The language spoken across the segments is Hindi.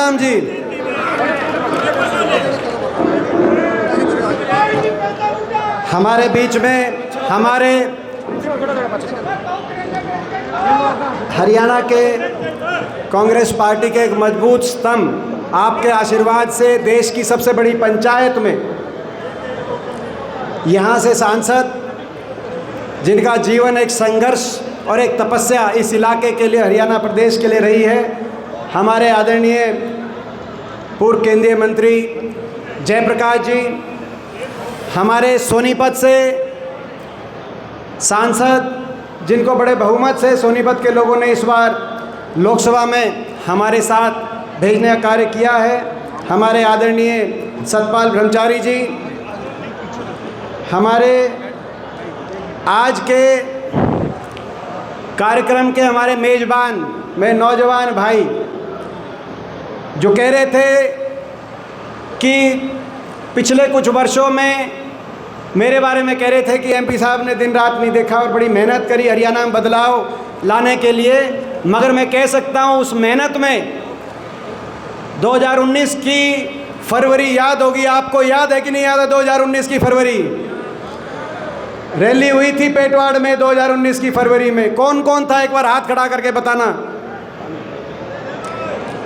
बलराम जी। हमारे बीच में हमारे हरियाणा के कांग्रेस पार्टी के एक मजबूत स्तंभ, आपके आशीर्वाद से देश की सबसे बड़ी पंचायत में यहाँ से सांसद जिनका जीवन एक संघर्ष और एक तपस्या इस इलाके के लिए, हरियाणा प्रदेश के लिए रही है, हमारे आदरणीय पूर्व केंद्रीय मंत्री जयप्रकाश जी, हमारे सोनीपत से सांसद जिनको बड़े बहुमत से सोनीपत के लोगों ने इस बार लोकसभा में हमारे साथ भेजने का कार्य किया है, हमारे आदरणीय सतपाल ब्रह्मचारी जी, हमारे आज के कार्यक्रम के हमारे मेज़बान मेरे नौजवान भाई जो कह रहे थे कि पिछले कुछ वर्षों में मेरे बारे में कह रहे थे कि एमपी साहब ने दिन रात नहीं देखा और बड़ी मेहनत करी हरियाणा में बदलाव लाने के लिए, मगर मैं कह सकता हूँ उस मेहनत में 2019 की फरवरी याद होगी आपको, याद है कि नहीं याद है? 2019 की फरवरी रैली हुई थी पेटवाड़ में 2019 की फरवरी में। कौन कौन था, एक बार हाथ खड़ा करके बताना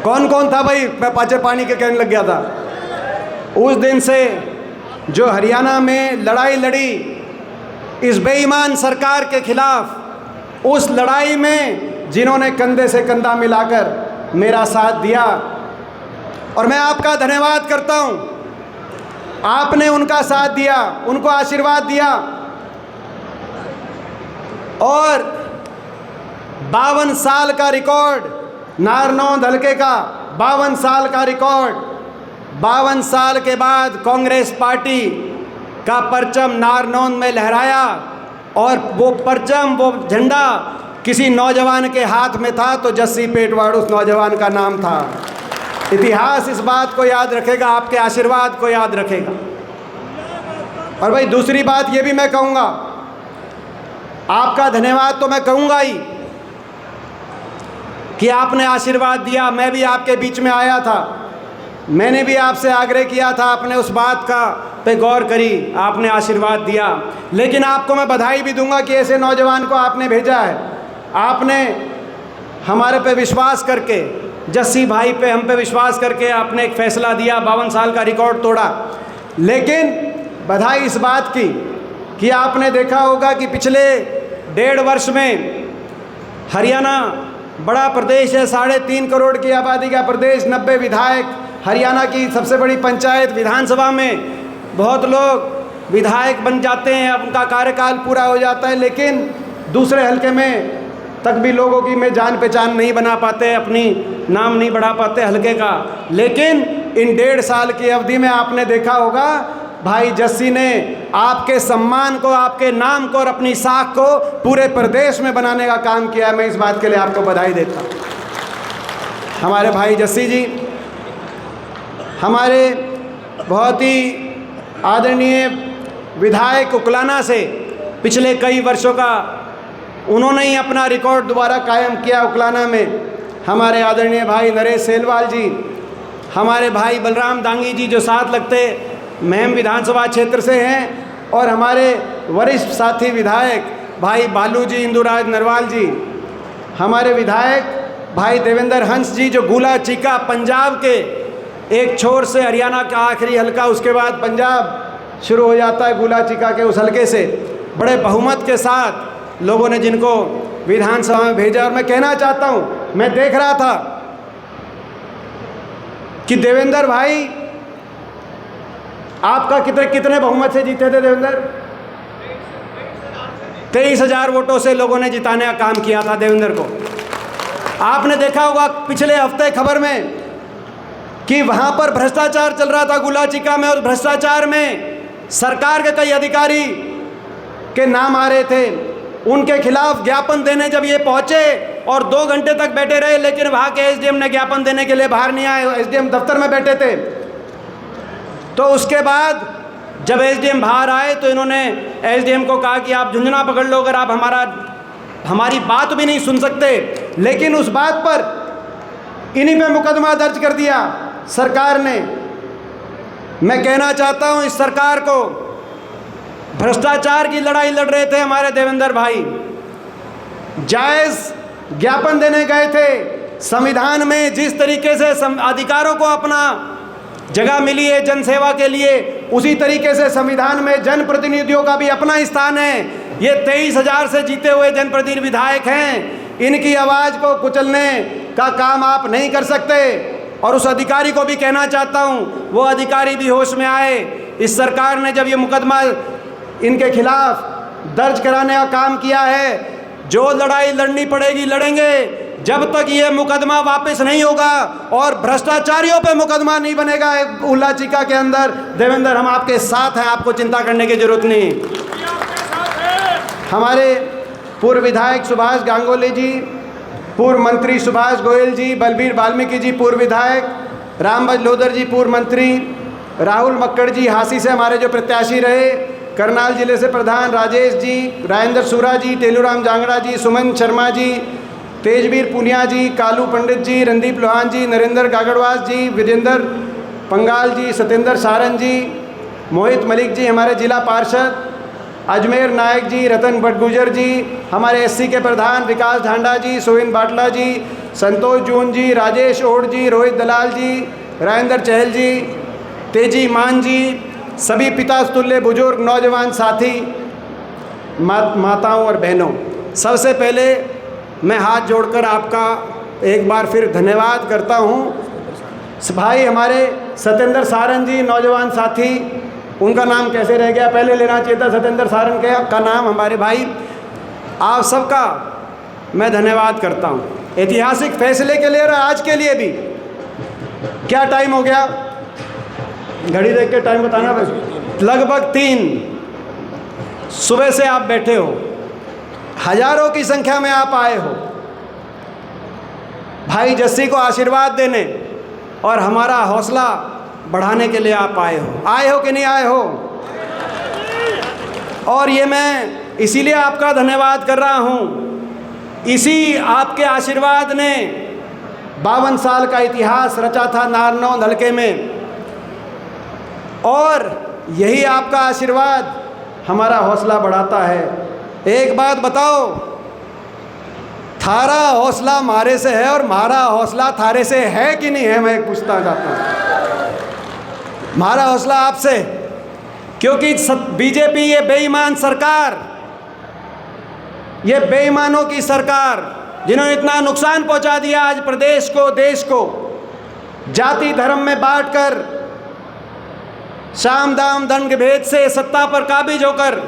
कौन कौन था भाई? मैं पाचे पानी के कहने लग गया था। उस दिन से जो हरियाणा में लड़ाई लड़ी इस बेईमान सरकार के खिलाफ, उस लड़ाई में जिन्होंने कंधे से कंधा मिलाकर मेरा साथ दिया, और मैं आपका धन्यवाद करता हूं। आपने उनका साथ दिया, उनको आशीर्वाद दिया, और 52 साल का रिकॉर्ड नारनौंद हलके का, 52 साल का रिकॉर्ड, 52 साल के बाद कांग्रेस पार्टी का परचम नारनौंद में लहराया, और वो परचम, वो झंडा किसी नौजवान के हाथ में था, तो जस्सी पेटवाड़ उस नौजवान का नाम था। इतिहास इस बात को याद रखेगा, आपके आशीर्वाद को याद रखेगा। और भाई दूसरी बात ये भी मैं कहूँगा, आपका धन्यवाद तो मैं कहूँगा ही कि आपने आशीर्वाद दिया। मैं भी आपके बीच में आया था, मैंने भी आपसे आग्रह किया था, आपने उस बात का पे गौर करी, आपने आशीर्वाद दिया। लेकिन आपको मैं बधाई भी दूंगा कि ऐसे नौजवान को आपने भेजा है। आपने हमारे पे विश्वास करके, जस्सी भाई पे, हम पे विश्वास करके आपने एक फ़ैसला दिया, 52 साल का रिकॉर्ड तोड़ा। लेकिन बधाई इस बात की कि आपने देखा होगा कि पिछले 1.5 वर्ष में हरियाणा बड़ा प्रदेश है, 3.5 करोड़ की आबादी का प्रदेश, 90 विधायक, हरियाणा की सबसे बड़ी पंचायत, विधानसभा में बहुत लोग विधायक बन जाते हैं, अब उनका कार्यकाल पूरा हो जाता है, लेकिन दूसरे हलके में तक भी लोगों की में जान पहचान नहीं बना पाते, अपनी नाम नहीं बढ़ा पाते हलके का। लेकिन इन 1.5 साल की अवधि में आपने देखा होगा भाई जस्सी ने आपके सम्मान को, आपके नाम को और अपनी साख को पूरे प्रदेश में बनाने का काम किया है। मैं इस बात के लिए आपको बधाई देता हूँ। हमारे भाई जस्सी जी हमारे बहुत ही आदरणीय विधायक उकलाना से पिछले कई वर्षों का उन्होंने ही अपना रिकॉर्ड दोबारा कायम किया उकलाना में। हमारे आदरणीय भाई नरेश सेलवाल जी, हमारे भाई बलराम दांगी जी जो साथ लगते महम विधानसभा क्षेत्र से हैं, और हमारे वरिष्ठ साथी विधायक भाई बालू जी, इंदुराज नरवाल जी, हमारे विधायक भाई देवेंद्र हंस जी जो गुला चीका पंजाब के एक छोर से, हरियाणा का आखिरी हलका, उसके बाद पंजाब शुरू हो जाता है गुला चीका के उस हलके से, बड़े बहुमत के साथ लोगों ने जिनको विधानसभा में भेजा। और मैं कहना चाहता हूँ, मैं देख रहा था कि देवेंद्र भाई आपका कितने बहुमत से जीते थे देवेंद्र? 23,000 वोटों से लोगों ने जिताने का काम किया था देवेंद्र को। आपने देखा होगा पिछले हफ्ते खबर में कि वहां पर भ्रष्टाचार चल रहा था गुलाचिका में, और भ्रष्टाचार में सरकार के कई अधिकारी के नाम आ रहे थे। उनके खिलाफ ज्ञापन देने जब ये पहुंचे और 2 घंटे तक बैठे रहे, लेकिन वहां के एसडीएम ने ज्ञापन देने के लिए बाहर नहीं आए, एसडीएम दफ्तर में बैठे थे। तो उसके बाद जब एसडीएम बाहर आए तो इन्होंने एसडीएम को कहा कि आप झुंझुना पकड़ लो अगर आप हमारी बात भी नहीं सुन सकते। लेकिन उस बात पर इन्हीं पे मुकदमा दर्ज कर दिया सरकार ने। मैं कहना चाहता हूं इस सरकार को, भ्रष्टाचार की लड़ाई लड़ रहे थे हमारे देवेंद्र भाई, जायज़ ज्ञापन देने गए थे। संविधान में जिस तरीके से अधिकारों को अपना जगह मिली है जनसेवा के लिए, उसी तरीके से संविधान में जनप्रतिनिधियों का भी अपना स्थान है। ये 23,000 से जीते हुए जनप्रतिनिधि विधायक हैं, इनकी आवाज़ को कुचलने का काम आप नहीं कर सकते। और उस अधिकारी को भी कहना चाहता हूँ, वो अधिकारी भी होश में आए। इस सरकार ने जब ये मुकदमा इनके खिलाफ दर्ज कराने का काम किया है, जो लड़ाई लड़नी पड़ेगी लड़ेंगे, जब तक ये मुकदमा वापस नहीं होगा और भ्रष्टाचारियों पे मुकदमा नहीं बनेगा उल्ला चिका के अंदर। देवेंद्र, हम आपके साथ हैं, आपको चिंता करने की जरूरत नहीं। हमारे पूर्व विधायक सुभाष गांगुली जी, पूर्व मंत्री सुभाष गोयल जी, बलबीर वाल्मीकि जी पूर्व विधायक, रामबज लोधर जी पूर्व मंत्री, राहुल मक्कड़ जी हासी से हमारे जो प्रत्याशी रहे, करनाल जिले से प्रधान राजेश जी, राजेंद्र सूरा जी, टेलूराम जांगड़ा जी, सुमन शर्मा जी, तेजवीर पुनिया जी, कालू पंडित जी, रणदीप लोहान जी, नरेंद्र गागड़वास जी, विजेंद्र पंगाल जी, सत्येंद्र सारन जी, मोहित मलिक जी हमारे जिला पार्षद, अजमेर नायक जी, रतन भटगुजर जी, हमारे एससी के प्रधान विकास ढांडा जी, सोहिन बाटला जी, संतोष जून जी, राजेश ओढ़ जी, रोहित दलाल जी, राजेंद्र चहल जी, तेजी मान जी, सभी पिता तुल्य बुजुर्ग नौजवान साथी, माताओं और बहनों, सबसे पहले मैं हाथ जोड़कर आपका एक बार फिर धन्यवाद करता हूँ। भाई हमारे सत्येंद्र सारन जी नौजवान साथी, उनका नाम कैसे रह गया, पहले लेना चाहिए था सत्येंद्र सारन का नाम। हमारे भाई, आप सबका मैं धन्यवाद करता हूँ ऐतिहासिक फैसले के लिए और आज के लिए भी। क्या टाइम हो गया, घड़ी देख के टाइम बताना बस। लगभग 3 सुबह से आप बैठे हो, हजारों की संख्या में आप आए हो भाई जस्सी को आशीर्वाद देने और हमारा हौसला बढ़ाने के लिए आप आए हो कि नहीं आए हो? और ये मैं इसीलिए आपका धन्यवाद कर रहा हूँ, इसी आपके आशीर्वाद ने 52 साल का इतिहास रचा था नारनौंद हलके में, और यही आपका आशीर्वाद हमारा हौसला बढ़ाता है। एक बात बताओ, थारा हौसला मारे से है और मारा हौसला थारे से है कि नहीं है? मैं पूछना चाहता हूँ। हमारा हौसला आपसे, क्योंकि बीजेपी ये बेईमान सरकार, ये बेईमानों की सरकार जिन्होंने इतना नुकसान पहुंचा दिया आज प्रदेश को, देश को, जाति धर्म में बांटकर, साम दाम दंड भेद से सत्ता पर काबिज होकर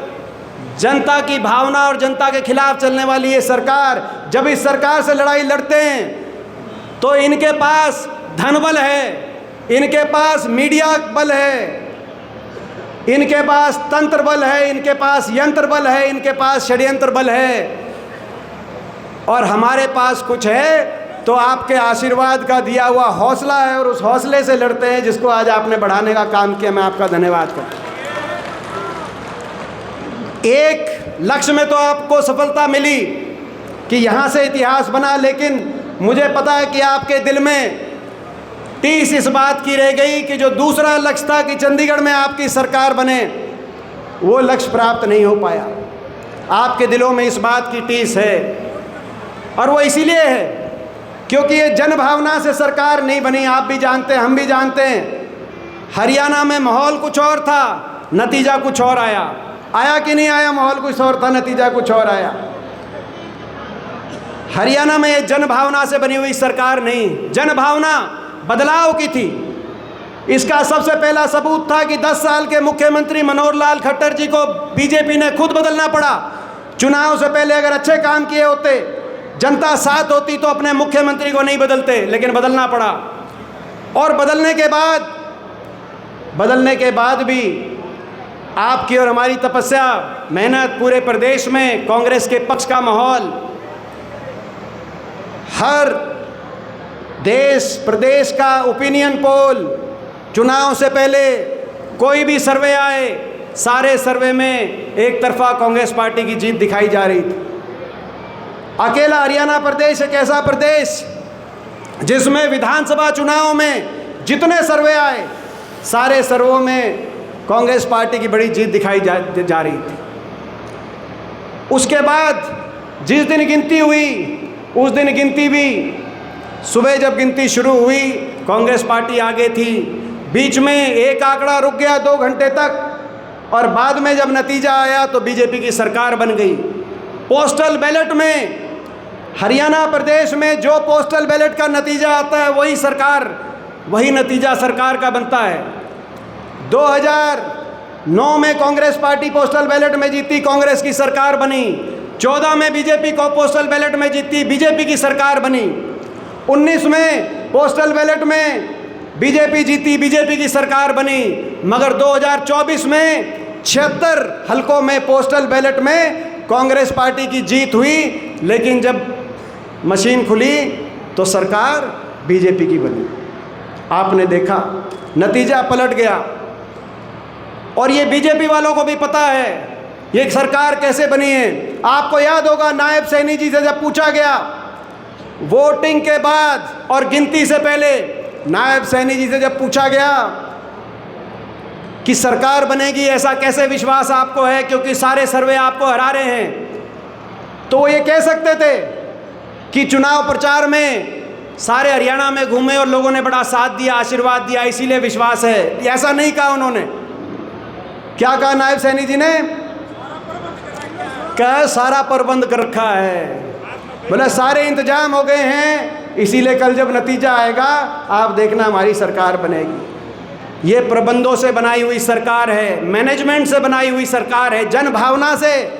जनता की भावना और जनता के खिलाफ चलने वाली ये सरकार, जब इस सरकार से लड़ाई लड़ते हैं तो इनके पास धन बल है, इनके पास मीडिया बल है, इनके पास तंत्र बल है, इनके पास यंत्र बल है, इनके पास षड्यंत्र बल है, और हमारे पास कुछ है तो आपके आशीर्वाद का दिया हुआ हौसला है, और उस हौसले से लड़ते हैं जिसको आज आपने बढ़ाने का काम किया। मैं आपका धन्यवाद करता हूँ। एक लक्ष्य में तो आपको सफलता मिली कि यहाँ से इतिहास बना, लेकिन मुझे पता है कि आपके दिल में टीस इस बात की रह गई कि जो दूसरा लक्ष्य था कि चंडीगढ़ में आपकी सरकार बने, वो लक्ष्य प्राप्त नहीं हो पाया। आपके दिलों में इस बात की टीस है, और वो इसीलिए है क्योंकि ये जनभावना से सरकार नहीं बनी। आप भी जानते हैं, हम भी जानते हैं, हरियाणा में माहौल कुछ और था, नतीजा कुछ और आया। आया कि नहीं आया? माहौल कुछ और था, नतीजा कुछ और आया। हरियाणा में ये जनभावना से बनी हुई सरकार नहीं, जनभावना बदलाव की थी। इसका सबसे पहला सबूत था कि 10 साल के मुख्यमंत्री मनोहर लाल खट्टर जी को बीजेपी ने खुद बदलना पड़ा। चुनाव से पहले अगर अच्छे काम किए होते, जनता साथ होती, तो अपने मुख्यमंत्री को नहीं बदलते, लेकिन बदलना पड़ा। और बदलने के बाद भी आपकी और हमारी तपस्या, मेहनत, पूरे प्रदेश में कांग्रेस के पक्ष का माहौल, हर देश प्रदेश का ओपिनियन पोल, चुनाव से पहले कोई भी सर्वे आए, सारे सर्वे में एक तरफा कांग्रेस पार्टी की जीत दिखाई जा रही थी। अकेला हरियाणा प्रदेश एक ऐसा प्रदेश जिसमें विधानसभा चुनाव में जितने सर्वे आए सारे सर्वों में कांग्रेस पार्टी की बड़ी जीत दिखाई जा रही थी। उसके बाद जिस दिन गिनती हुई उस दिन गिनती भी सुबह जब गिनती शुरू हुई कांग्रेस पार्टी आगे थी, बीच में एक आंकड़ा रुक गया 2 घंटे तक, और बाद में जब नतीजा आया तो बीजेपी की सरकार बन गई। पोस्टल बैलेट में हरियाणा प्रदेश में जो पोस्टल बैलेट का नतीजा आता है वही नतीजा सरकार का बनता है। 2009 में कांग्रेस पार्टी पोस्टल बैलेट में जीती, कांग्रेस की सरकार बनी। 14 में बीजेपी को पोस्टल बैलेट में जीती, बीजेपी की सरकार बनी। 19 में पोस्टल बैलेट में बीजेपी जीती, बीजेपी की सरकार बनी। मगर 2024 में 76 हलकों में पोस्टल बैलेट में कांग्रेस पार्टी की जीत हुई, लेकिन जब मशीन खुली तो सरकार बीजेपी की बनी। आपने देखा नतीजा पलट गया। और ये बीजेपी वालों को भी पता है ये सरकार कैसे बनी है। आपको याद होगा नायब सैनी जी से जब पूछा गया वोटिंग के बाद और गिनती से पहले, नायब सैनी जी से जब पूछा गया कि सरकार बनेगी ऐसा कैसे विश्वास आपको है क्योंकि सारे सर्वे आपको हरा रहे हैं, तो वो ये कह सकते थे कि चुनाव प्रचार में सारे हरियाणा में घूमे और लोगों ने बड़ा साथ दिया, आशीर्वाद दिया, इसीलिए विश्वास है। ऐसा नहीं कहा उन्होंने। क्या कहा नायब सैनी जी ने? कहा सारा प्रबंध कर रखा है, बोला सारे इंतजाम हो गए हैं, इसीलिए कल जब नतीजा आएगा आप देखना हमारी सरकार बनेगी। ये प्रबंधों से बनाई हुई सरकार है, मैनेजमेंट से बनाई हुई सरकार है, जन भावना से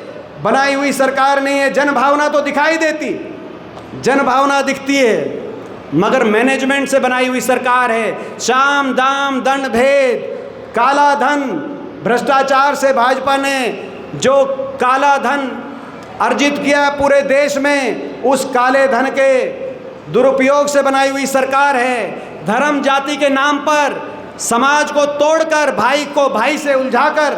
बनाई हुई सरकार नहीं है। जन भावना तो दिखाई देती, जन भावना दिखती है, मगर मैनेजमेंट से बनाई हुई सरकार है। साम दाम दंड भेद, काला धन, भ्रष्टाचार से भाजपा ने जो काला धन अर्जित किया पूरे देश में, उस काले धन के दुरुपयोग से बनाई हुई सरकार है। धर्म जाति के नाम पर समाज को तोड़कर भाई को भाई से उलझाकर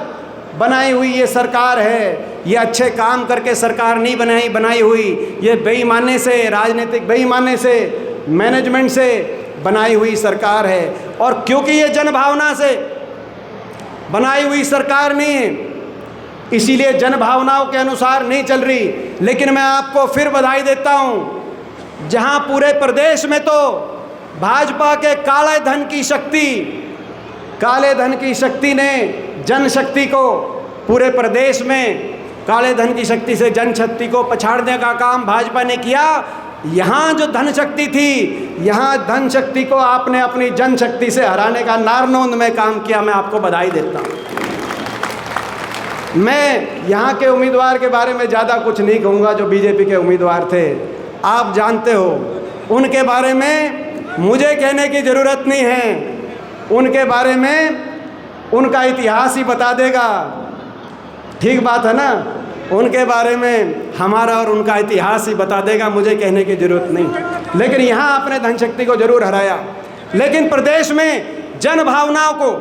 बनाई हुई ये सरकार है। ये अच्छे काम करके सरकार नहीं बनाई हुई, ये बेईमानी से, राजनीतिक बेईमानी से, मैनेजमेंट से बनाई हुई सरकार है। और क्योंकि ये जनभावना से बनाई हुई सरकार नहीं है, इसीलिए जनभावनाओं के अनुसार नहीं चल रही। लेकिन मैं आपको फिर बधाई देता हूँ, जहाँ पूरे प्रदेश में तो भाजपा के काले धन की शक्ति ने जनशक्ति को, पूरे प्रदेश में काले धन की शक्ति से जनशक्ति को पछाड़ने का काम भाजपा ने किया। यहाँ जो धन शक्ति थी, यहाँ धन शक्ति को आपने अपनी जनशक्ति से हराने का नारनौंद में काम किया। मैं आपको बधाई देता हूँ। मैं यहाँ के उम्मीदवार के बारे में ज़्यादा कुछ नहीं कहूँगा, जो बीजेपी के उम्मीदवार थे आप जानते हो, उनके बारे में मुझे कहने की ज़रूरत नहीं है। उनके बारे में उनका इतिहास ही बता देगा। ठीक बात है ना? उनके बारे में हमारा और उनका इतिहास ही बता देगा, मुझे कहने की ज़रूरत नहीं। लेकिन यहाँ आपने धनशक्ति को ज़रूर हराया। लेकिन प्रदेश में जन भावनाओं को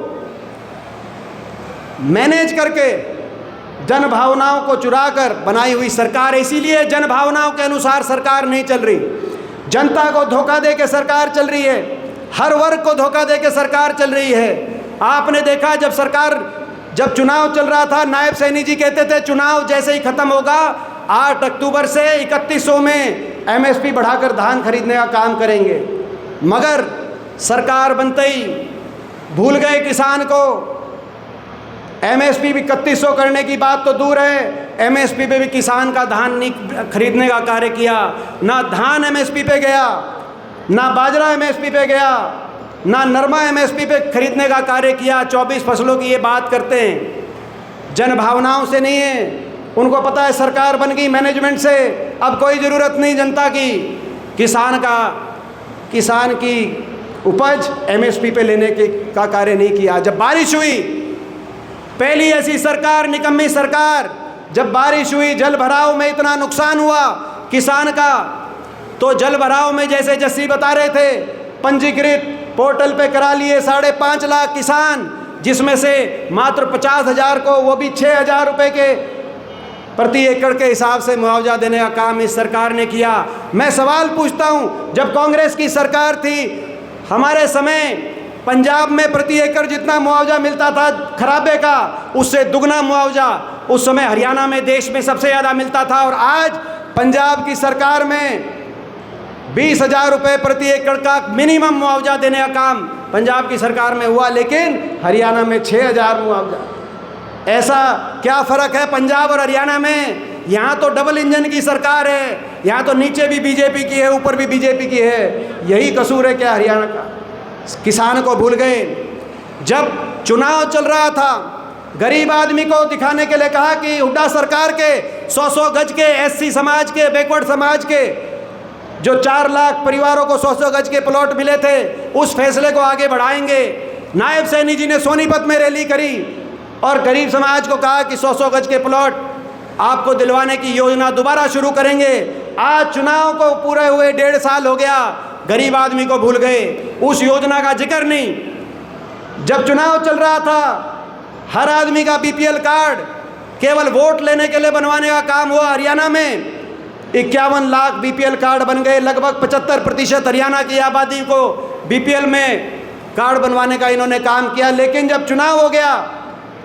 मैनेज करके, जन भावनाओं को चुराकर बनाई हुई सरकार है। इसीलिए जन भावनाओं के अनुसार सरकार नहीं चल रही। जनता को धोखा दे के सरकार चल रही है, हर वर्ग को धोखा दे के सरकार चल रही है। आपने देखा जब चुनाव चल रहा था, नायब सैनी जी कहते थे चुनाव जैसे ही ख़त्म होगा 8 अक्टूबर से 3100 में एमएसपी बढ़ाकर धान खरीदने का काम करेंगे। मगर सरकार बनते ही भूल गए किसान को। एमएसपी भी 3100 करने की बात तो दूर है, एमएसपी पे भी किसान का धान नहीं खरीदने का कार्य किया। ना धान एमएसपी पे गया, ना बाजरा एमएसपी पे गया, ना नरमा एमएसपी पे खरीदने का कार्य किया। 24 फसलों की ये बात करते हैं, जन भावनाओं से नहीं है। उनको पता है सरकार बन गई मैनेजमेंट से, अब कोई ज़रूरत नहीं जनता की। किसान की उपज एमएसपी पे लेने का कार्य नहीं किया। जब बारिश हुई, पहली ऐसी सरकार, निकम्मी सरकार, जब बारिश हुई, जल भराव में इतना नुकसान हुआ किसान का, तो जल भराव में जैसे जस्सी बता रहे थे, पंजीकृत पोर्टल पे करा लिए 5.5 लाख किसान, जिसमें से मात्र 50,000 को, वो भी 6,000 रुपये के प्रति एकड़ के हिसाब से मुआवजा देने का काम इस सरकार ने किया। मैं सवाल पूछता हूँ, जब कांग्रेस की सरकार थी हमारे समय पंजाब में प्रति एकड़ जितना मुआवजा मिलता था खराबे का, उससे दुगना मुआवजा उस समय हरियाणा में देश में सबसे ज़्यादा मिलता था। और आज पंजाब की सरकार में 20,000 रुपये प्रति एकड़ का मिनिमम मुआवजा देने का काम पंजाब की सरकार में हुआ, लेकिन हरियाणा में 6,000 मुआवजा। ऐसा क्या फ़र्क है पंजाब और हरियाणा में? यहाँ तो डबल इंजन की सरकार है, यहाँ तो नीचे भी बीजेपी की है ऊपर भी बीजेपी की है। यही कसूर है क्या हरियाणा का? किसान को भूल गए। जब चुनाव चल रहा था गरीब आदमी को दिखाने के लिए कहा कि हुड्डा सरकार के 100-100 गज के एससी समाज के, बैकवर्ड समाज के जो 4 लाख परिवारों को 100-100 गज के प्लॉट मिले थे, उस फैसले को आगे बढ़ाएंगे। नायब सैनी जी ने सोनीपत में रैली करी और गरीब समाज को कहा कि 100-100 गज के प्लॉट आपको दिलवाने की योजना दोबारा शुरू करेंगे। आज चुनाव को पूरे हुए 1.5 साल हो गया, गरीब आदमी को भूल गए, उस योजना का जिक्र नहीं। जब चुनाव चल रहा था हर आदमी का बीपीएल कार्ड केवल वोट लेने के लिए बनवाने का काम हुआ। हरियाणा में 51 लाख बीपीएल कार्ड बन गए। लगभग 75% हरियाणा की आबादी को बीपीएल में कार्ड बनवाने का इन्होंने काम किया। लेकिन जब चुनाव हो गया,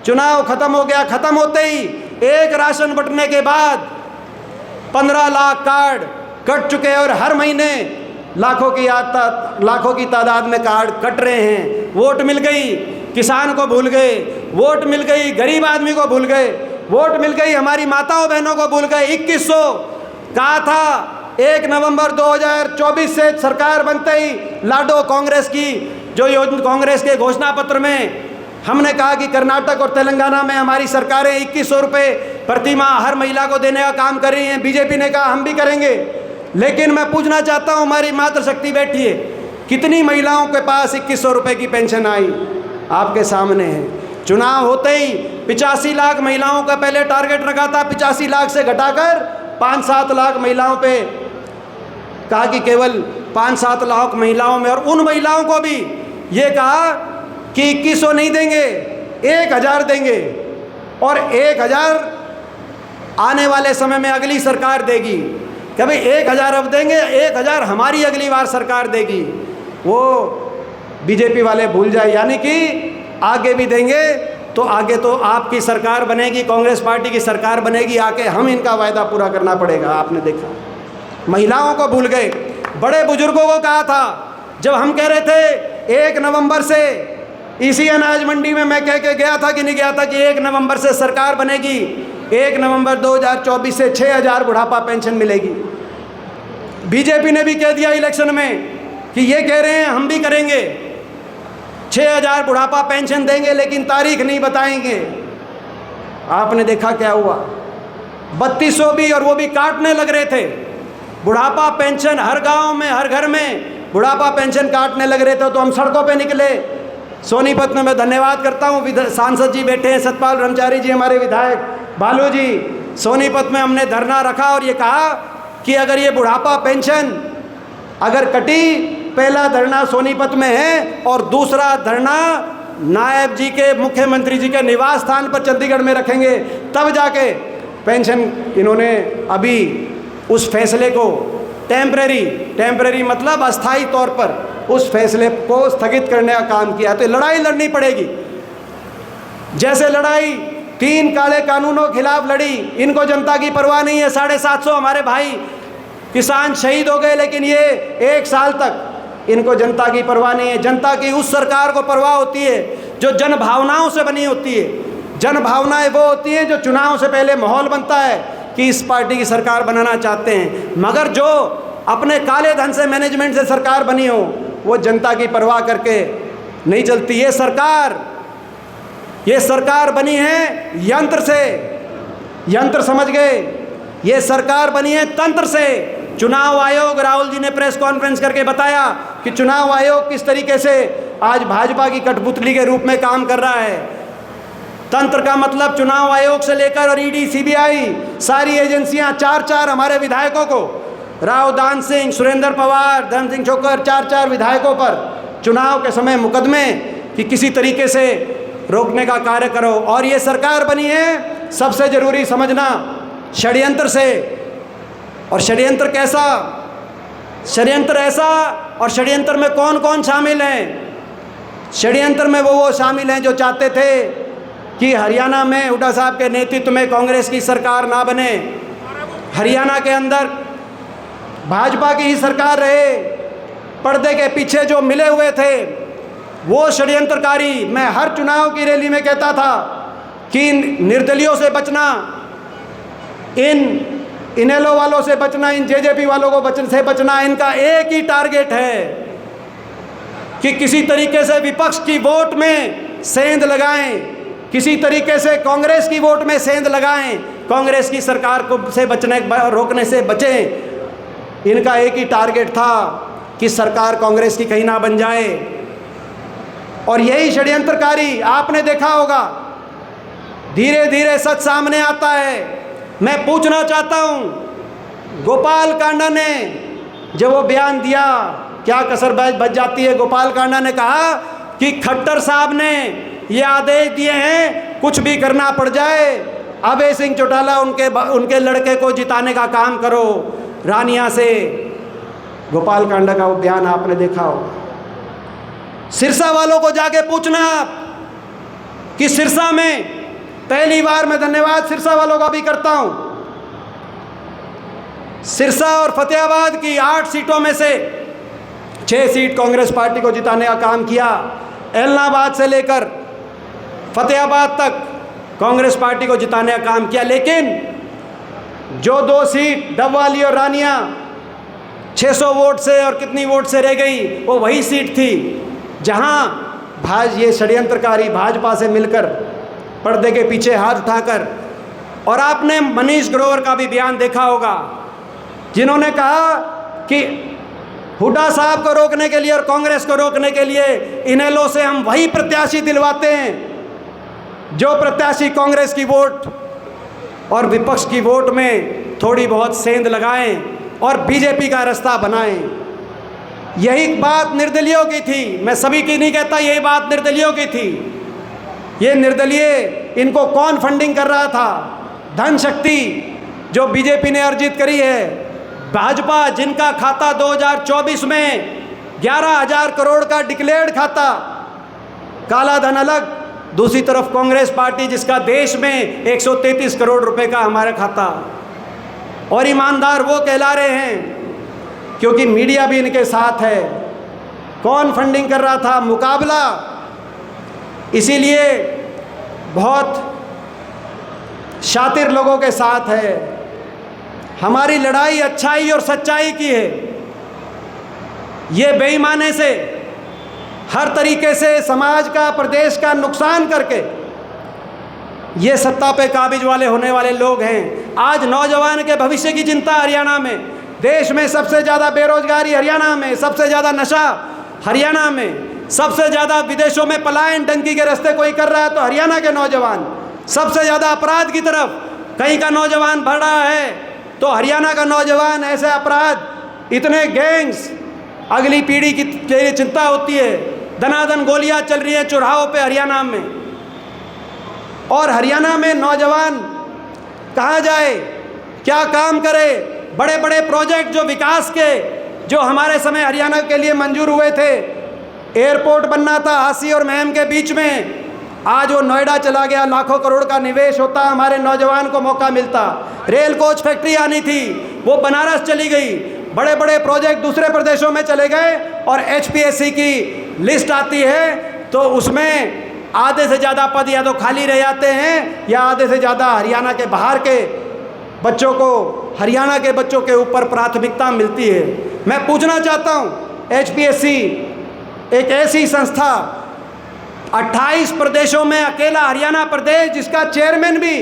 चुनाव खत्म हो गया, खत्म होते ही एक राशन बंटने के बाद 15 लाख कार्ड कट चुके हैं और हर महीने लाखों की तादाद में कार्ड कट रहे हैं। वोट मिल गई, किसान को भूल गए, वोट मिल गई, गरीब आदमी को भूल गए, वोट मिल गई, हमारी माताओं बहनों को भूल गए। 2100 कहा था 1 नवंबर 2024 से सरकार बनते ही लाडो कांग्रेस की जो योजना कांग्रेस के घोषणा पत्र में हमने कहा कि कर्नाटक और तेलंगाना में हमारी सरकारें 2100 रुपये प्रति माह हर महिला को देने का काम कर रही हैं। बीजेपी ने कहा हम भी करेंगे। लेकिन मैं पूछना चाहता हूं, हमारी मातृशक्ति बैठी है, कितनी महिलाओं के पास 2100 रुपये की पेंशन आई? आपके सामने है। चुनाव होते ही 85 लाख महिलाओं का पहले टारगेट रखा था, 85 लाख से घटाकर 5-7 लाख महिलाओं पे कहा कि केवल 5-7 लाख महिलाओं में, और उन महिलाओं को भी ये कहा कि 2100 नहीं देंगे, 1000 देंगे, और 1000 आने वाले समय में अगली सरकार देगी। कि भाई 1000 अब देंगे, 1000 हमारी अगली बार सरकार देगी। वो बीजेपी वाले भूल जाए, यानी कि आगे भी देंगे तो आगे तो आपकी सरकार बनेगी, कांग्रेस पार्टी की सरकार बनेगी, आके हम इनका वायदा पूरा करना पड़ेगा। आपने देखा महिलाओं को भूल गए, बड़े बुजुर्गों को कहा था। जब हम कह रहे थे 1 नवंबर से इसी अनाज मंडी में मैं कह के गया था कि नहीं गया था कि 1 नवंबर से सरकार बनेगी, 1 नवंबर 2024 से 6000 बुढ़ापा पेंशन मिलेगी। बीजेपी ने भी कह दिया इलेक्शन में कि ये कह रहे हैं हम भी करेंगे, 6000 बुढ़ापा पेंशन देंगे, लेकिन तारीख नहीं बताएंगे। आपने देखा क्या हुआ, 3200 भी, और वो भी काटने लग रहे थे। बुढ़ापा पेंशन हर गांव में, हर घर में बुढ़ापा पेंशन काटने लग रहे थे, तो हम सड़कों पे निकले। सोनीपत में मैं धन्यवाद करता हूँ, सांसद जी बैठे हैं, सतपाल ब्रह्मचारी जी हमारे विधायक, बालू जी। सोनीपत में हमने धरना रखा और ये कहा कि अगर ये बुढ़ापा पेंशन अगर कटी, पहला धरना सोनीपत में है और दूसरा धरना नायब जी के, मुख्यमंत्री जी के निवास स्थान पर चंडीगढ़ में रखेंगे, तब जाके पेंशन। इन्होंने अभी उस फैसले को टेम्परेरी मतलब अस्थाई तौर पर उस फैसले को स्थगित करने का काम किया। तो लड़ाई लड़नी पड़ेगी, जैसे लड़ाई 3 काले कानूनों के खिलाफ लड़ी। इनको जनता की परवाह नहीं है। 750 हमारे भाई किसान शहीद हो गए, लेकिन ये 1 साल तक इनको जनता की परवाह नहीं है। जनता की उस सरकार को परवाह होती है जो जन भावनाओं से बनी होती है। जन भावनाएं वो होती हैं जो चुनाव से पहले माहौल बनता है कि इस पार्टी की सरकार बनाना चाहते हैं, मगर जो अपने काले धन से, मैनेजमेंट से सरकार बनी हो, वो जनता की परवाह करके नहीं चलती। ये सरकार बनी है यंत्र से, यंत्र समझ गए, ये सरकार बनी है तंत्र से। चुनाव आयोग, राहुल जी ने प्रेस कॉन्फ्रेंस करके बताया कि चुनाव आयोग किस तरीके से आज भाजपा की कठपुतली के रूप में काम कर रहा है। तंत्र का मतलब चुनाव आयोग से लेकर और ईडी, सीबीआई, सारी एजेंसियां 4-4 हमारे विधायकों को, राव दान सिंह, सुरेंद्र पवार, धन सिंह छोकर, 4-4 विधायकों पर चुनाव के समय मुकदमे कि किसी तरीके से रोकने का कार्य करो। और ये सरकार बनी है, सबसे ज़रूरी समझना, षड्यंत्र से। और षड्यंत्र कैसा? षड्यंत्र ऐसा, और षड्यंत्र में कौन कौन शामिल हैं? षड्यंत्र में वो शामिल हैं जो चाहते थे कि हरियाणा में हुड्डा साहब के नेतृत्व में कांग्रेस की सरकार ना बने, हरियाणा के अंदर भाजपा की ही सरकार रहे। पर्दे के पीछे जो मिले हुए थे वो षड्यंत्रकारी। मैं हर चुनाव की रैली में कहता था कि इन निर्दलियों से बचना, इन इनेलो वालों से बचना, इन जेजेपी वालों को से बचना। इनका एक ही टारगेट है कि किसी तरीके से विपक्ष की वोट में सेंध लगाएं, किसी तरीके से कांग्रेस की वोट में सेंध लगाएं, कांग्रेस की सरकार को से रोकने से बचें। इनका एक ही टारगेट था कि सरकार कांग्रेस की कहीं ना बन जाए। और यही षड्यंत्रकारी, आपने देखा होगा, धीरे धीरे सच सामने आता है। मैं पूछना चाहता हूँ, गोपाल कांडा ने जब वो बयान दिया, क्या कसर बच जाती है? गोपाल कांडा ने कहा कि खट्टर साहब ने ये आदेश दिए हैं, कुछ भी करना पड़ जाए, अभय सिंह चौटाला उनके लड़के को जिताने का काम करो रानिया से। गोपाल कांडा का वो बयान आपने देखा हो। सिरसा वालों को जाके पूछना कि सिरसा में, पहली बार मैं धन्यवाद सिरसा वालों का भी करता हूं, सिरसा और फतेहाबाद की 8 सीटों में से 6 सीट कांग्रेस पार्टी को जिताने का काम किया। एलनाबाद से लेकर फतेहाबाद तक कांग्रेस पार्टी को जिताने का काम किया। लेकिन जो 2 सीट डबवाली और रानिया 600 वोट से और कितनी वोट से रह गई, वो वही सीट थी जहां ये षड्यंत्रकारी भाजपा से मिलकर पर्दे के पीछे हाथ उठाकर, और आपने मनीष ग्रोवर का भी बयान देखा होगा, जिन्होंने कहा कि हुड्डा साहब को रोकने के लिए और कांग्रेस को रोकने के लिए इनेलो से हम वही प्रत्याशी दिलवाते हैं जो प्रत्याशी कांग्रेस की वोट और विपक्ष की वोट में थोड़ी बहुत सेंध लगाएं और बीजेपी का रास्ता बनाएं। यही बात निर्दलियों की थी, मैं सभी की नहीं कहता, यही बात निर्दलियों की थी। ये निर्दलीय, इनको कौन फंडिंग कर रहा था? धन शक्ति जो बीजेपी ने अर्जित करी है, भाजपा जिनका खाता 2024 में 11,000 करोड़ का डिक्लेयर्ड खाता, काला धन अलग, दूसरी तरफ कांग्रेस पार्टी जिसका देश में 133 करोड़ रुपए का हमारा खाता। और ईमानदार वो कहला रहे हैं क्योंकि मीडिया भी इनके साथ है। कौन फंडिंग कर रहा था? मुकाबला। इसीलिए बहुत शातिर लोगों के साथ है। हमारी लड़ाई अच्छाई और सच्चाई की है। ये बेईमाने से, हर तरीके से समाज का, प्रदेश का नुकसान करके ये सत्ता पे काबिज वाले होने वाले लोग हैं। आज नौजवान के भविष्य की चिंता हरियाणा में, देश में सबसे ज़्यादा बेरोजगारी हरियाणा में, सबसे ज़्यादा नशा हरियाणा में, सबसे ज़्यादा विदेशों में पलायन डंकी के रास्ते कोई कर रहा है तो हरियाणा के नौजवान, सबसे ज़्यादा अपराध की तरफ कहीं का नौजवान बढ़ रहा है तो हरियाणा का नौजवान। ऐसे अपराध, इतने गैंग्स, अगली पीढ़ी की लिए चिंता होती है। दनादन गोलियां चल रही हैं चौराहों पे हरियाणा में, और हरियाणा में नौजवान कहाँ जाए, क्या काम करे? बड़े बड़े प्रोजेक्ट जो विकास के, जो हमारे समय हरियाणा के लिए मंजूर हुए थे, एयरपोर्ट बनना था हांसी और महम के बीच में, आज वो नोएडा चला गया। लाखों करोड़ का निवेश होता, हमारे नौजवान को मौका मिलता। रेल कोच फैक्ट्री आनी थी, वो बनारस चली गई। बड़े बड़े प्रोजेक्ट दूसरे प्रदेशों में चले गए, और HPSC की लिस्ट आती है तो उसमें आधे से ज़्यादा पद या तो खाली रह जाते हैं, या आधे से ज़्यादा हरियाणा के बाहर के बच्चों को, हरियाणा के बच्चों के ऊपर प्राथमिकता मिलती है। मैं पूछना चाहता हूँ, HPSC एक ऐसी संस्था, 28 प्रदेशों में अकेला हरियाणा प्रदेश, जिसका चेयरमैन भी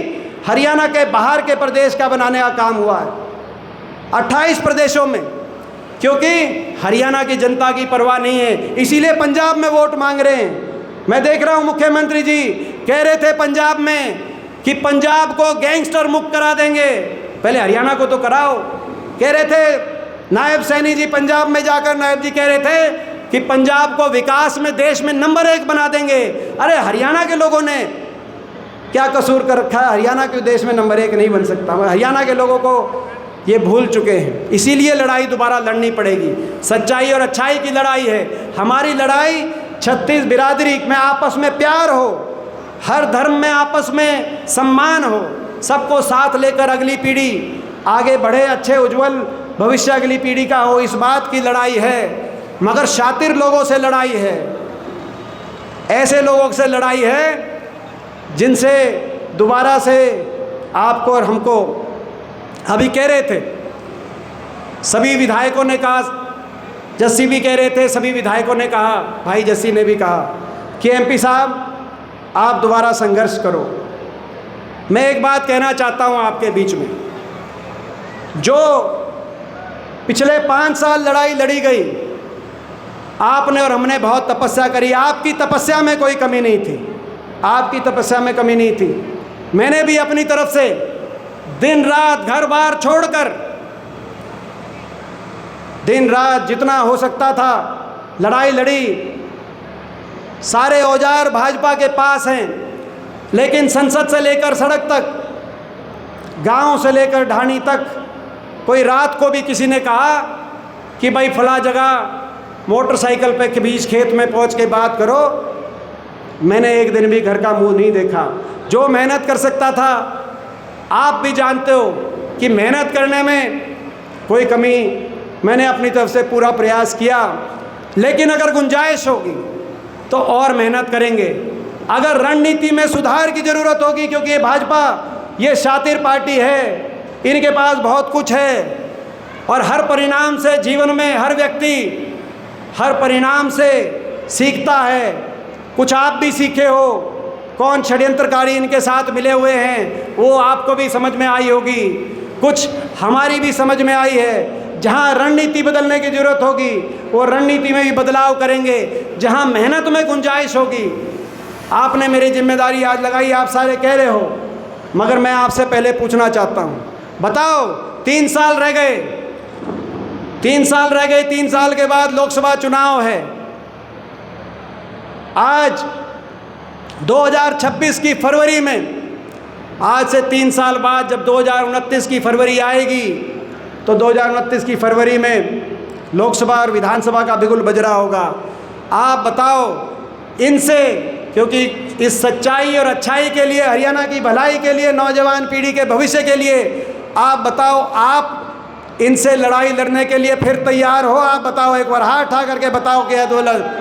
हरियाणा के बाहर के प्रदेश का बनाने का काम हुआ है, 28 प्रदेशों में, क्योंकि हरियाणा की जनता की परवाह नहीं है, इसीलिए पंजाब में वोट मांग रहे हैं। मैं देख रहा हूँ मुख्यमंत्री जी कह रहे थे पंजाब में कि पंजाब को गैंगस्टर मुक्त करा देंगे, पहले हरियाणा को तो कराओ। कह रहे थे नायब सैनी जी, पंजाब में जाकर नायब जी कह रहे थे कि पंजाब को विकास में देश में नंबर 1 बना देंगे। अरे हरियाणा के लोगों ने क्या कसूर कर रखा है? हरियाणा क्यों देश में नंबर 1 नहीं बन सकता? हरियाणा के लोगों को ये भूल चुके हैं, इसीलिए लड़ाई दोबारा लड़नी पड़ेगी। सच्चाई और अच्छाई की लड़ाई है हमारी लड़ाई। 36 बिरादरी में आपस में प्यार हो, हर धर्म में आपस में सम्मान हो, सबको साथ लेकर अगली पीढ़ी आगे बढ़े, अच्छे उज्जवल भविष्य अगली पीढ़ी का हो, इस बात की लड़ाई है। मगर शातिर लोगों से लड़ाई है, ऐसे लोगों से लड़ाई है जिनसे दोबारा से आपको और हमको, अभी कह रहे थे सभी विधायकों ने कहा, जस्सी भी कह रहे थे, सभी विधायकों ने कहा, भाई जस्सी ने भी कहा कि एमपी साहब आप दोबारा संघर्ष करो। मैं एक बात कहना चाहता हूं आपके बीच में, जो पिछले 5 साल लड़ाई लड़ी गई, आपने और हमने बहुत तपस्या करी। आपकी तपस्या में कोई कमी नहीं थी, आपकी तपस्या में कमी नहीं थी। मैंने भी अपनी तरफ से दिन रात घर बार छोड़कर, दिन रात जितना हो सकता था लड़ाई लड़ी। सारे औजार भाजपा के पास हैं, लेकिन संसद से लेकर सड़क तक, गांव से लेकर ढाणी तक, कोई रात को भी किसी ने कहा कि भाई फला जगह मोटरसाइकिल पे के बीच खेत में पहुंच के बात करो, मैंने एक दिन भी घर का मुंह नहीं देखा। जो मेहनत कर सकता था, आप भी जानते हो कि मेहनत करने में कोई कमी, मैंने अपनी तरफ से पूरा प्रयास किया। लेकिन अगर गुंजाइश होगी तो और मेहनत करेंगे। अगर रणनीति में सुधार की ज़रूरत होगी, क्योंकि ये भाजपा ये शातिर पार्टी है, इनके पास बहुत कुछ है, और हर परिणाम से जीवन में हर व्यक्ति हर परिणाम से सीखता है। कुछ आप भी सीखे हो, कौन षड्यंत्रकारी इनके साथ मिले हुए हैं वो आपको भी समझ में आई होगी, कुछ हमारी भी समझ में आई है। जहाँ रणनीति बदलने की ज़रूरत होगी वो रणनीति में भी बदलाव करेंगे, जहाँ मेहनत में गुंजाइश होगी। आपने मेरी जिम्मेदारी आज लगाई, आप सारे कह रहे हो, मगर मैं आपसे पहले पूछना चाहता हूँ, बताओ 3 साल रह गए, 3 साल रह गए, 3 साल के बाद लोकसभा चुनाव है। आज 2026 की फरवरी में, आज से 3 साल बाद जब 2029 की फरवरी आएगी, तो 2029 की फरवरी में लोकसभा और विधानसभा का बिगुल बज रहा होगा। आप बताओ इनसे, क्योंकि इस सच्चाई और अच्छाई के लिए, हरियाणा की भलाई के लिए, नौजवान पीढ़ी के भविष्य के लिए, आप बताओ, आप इनसे लड़ाई लड़ने के लिए फिर तैयार हो? आप बताओ, एक बार हाथ उठा करके बताओ कि दौलत,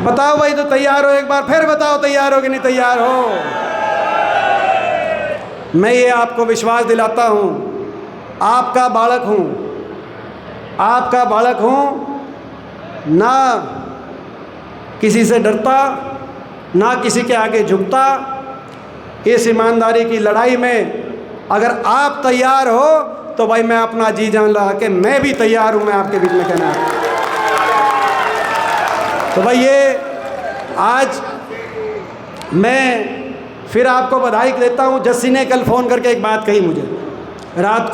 बताओ भाई, तो तैयार हो? एक बार फिर बताओ, तैयार हो कि नहीं तैयार हो? मैं ये आपको विश्वास दिलाता हूँ, आपका बालक हूँ, आपका बालक हूँ, ना किसी से डरता, ना किसी के आगे झुकता। इस ईमानदारी की लड़ाई में अगर आप तैयार हो तो भाई मैं अपना जी जान लगा के मैं भी तैयार हूँ। मैं आपके बीच में कहना है तो भाई ये आज मैं फिर आपको बधाई देता हूँ। जस्सी ने कल फ़ोन करके एक बात कही मुझे, रात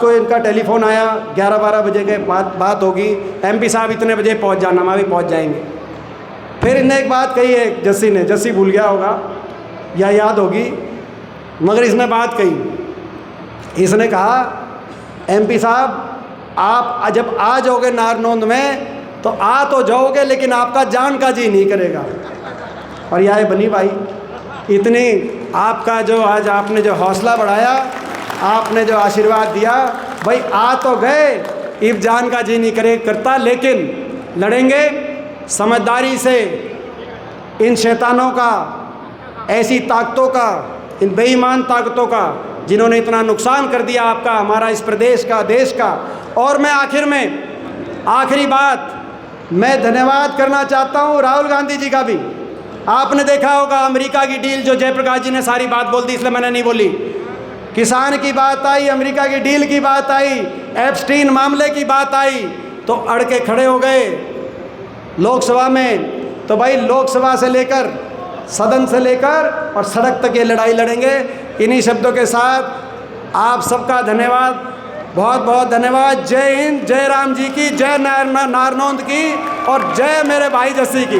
को इनका टेलीफोन आया, 11-12 बजे के बात होगी, एमपी साहब इतने बजे पहुँच जाना, हम भी पहुँच जाएंगे। फिर इनने एक बात कही है जस्सी ने, जस्सी भूल गया होगा या याद होगी, मगर इसने बात कही, इसने कहा एमपी साहब आप जब आ जाओगे नारनौंद में तो आ तो जाओगे, लेकिन आपका जान का जी नहीं करेगा। और यह बनी भाई, इतनी आपका जो आज आपने जो हौसला बढ़ाया, आपने जो आशीर्वाद दिया, भाई आ तो गए, इब जान का जी नहीं करता, लेकिन लड़ेंगे समझदारी से इन शैतानों का, ऐसी ताकतों का, इन बेईमान ताकतों का जिन्होंने इतना नुकसान कर दिया आपका, हमारा, इस प्रदेश का, देश का। और मैं आखिर में आखिरी बात मैं धन्यवाद करना चाहता हूँ राहुल गांधी जी का भी। आपने देखा होगा अमेरिका की डील, जो जयप्रकाश जी ने सारी बात बोल दी, इसलिए मैंने नहीं बोली। किसान की बात आई, अमेरिका की डील की बात आई, एप्स्टीन मामले की बात आई, तो अड़ के खड़े हो गए लोकसभा में। तो भाई लोकसभा से लेकर, सदन से लेकर और सड़क तक ये लड़ाई लड़ेंगे। इन्हीं शब्दों के साथ आप सबका धन्यवाद। बहुत बहुत धन्यवाद। जय हिंद, जय राम जी की, जय नारनौंद की और जय मेरे भाई जस्सी की।